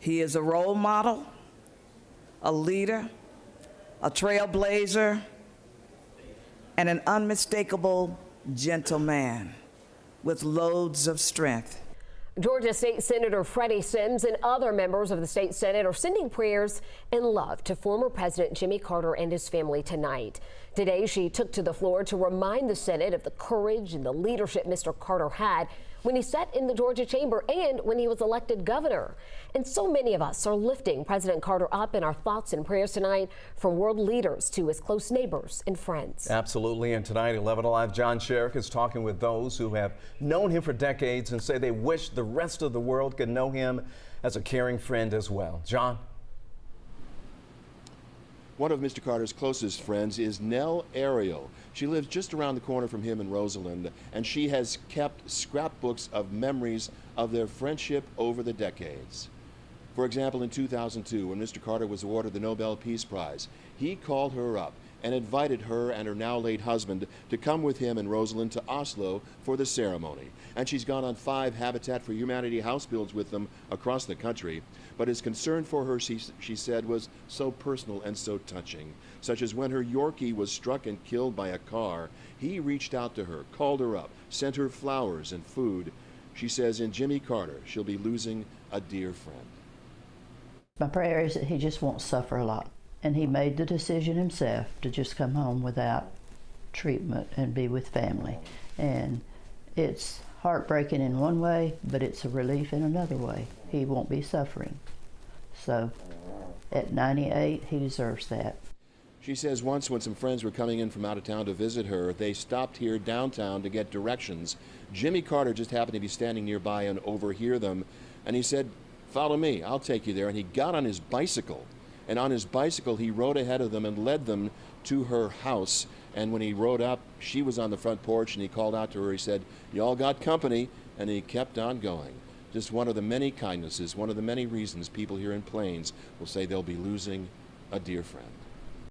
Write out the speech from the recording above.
He is a role model, a leader, a trailblazer, and an unmistakable gentleman with loads of strength. Georgia State Senator Freddie Sims and other members of the state Senate are sending prayers and love to former President Jimmy Carter and his family tonight. Today, she took to the floor to remind the Senate of the courage and the leadership Mr. Carter had when he sat in the Georgia chamber and when he was elected governor. And so many of us are lifting President Carter up in our thoughts and prayers tonight, from world leaders to his close neighbors and friends. Absolutely. And tonight, 11 Alive, John Sherrick is talking with those who have known him for decades and say they wish the rest of the world could know him as a caring friend as well. John? One of Mr. Carter's closest friends is Nelle Ariail. She lives just around the corner from him in Rosalynn, and she has kept scrapbooks of memories of their friendship over the decades. For example, in 2002, when Mr. Carter was awarded the Nobel Peace Prize, he called her up and invited her and her now late husband to come with him and Rosalynn to Oslo for the ceremony. And she's gone on 5 Habitat for Humanity house builds with them across the country. But his concern for her, she said, was so personal and so touching, such as when her Yorkie was struck and killed by a car. He reached out to her, called her up, sent her flowers and food. She says in Jimmy Carter, she'll be losing a dear friend. My prayer is that he just won't suffer a lot. And he made the decision himself to just come home without treatment and be with family. And it's heartbreaking in one way, but it's a relief in another way. He won't be suffering. So at 98, he deserves that. She says once when some friends were coming in from out of town to visit her, they stopped here downtown to get directions. Jimmy Carter just happened to be standing nearby and overhear them. And he said, "Follow me, I'll take you there." And he got on his bicycle. And on his bicycle, he rode ahead of them and led them to her house. And when he rode up, she was on the front porch, and he called out to her. He said, "Y'all got company," and he kept on going. Just one of the many kindnesses, one of the many reasons people here in Plains will say they'll be losing a dear friend.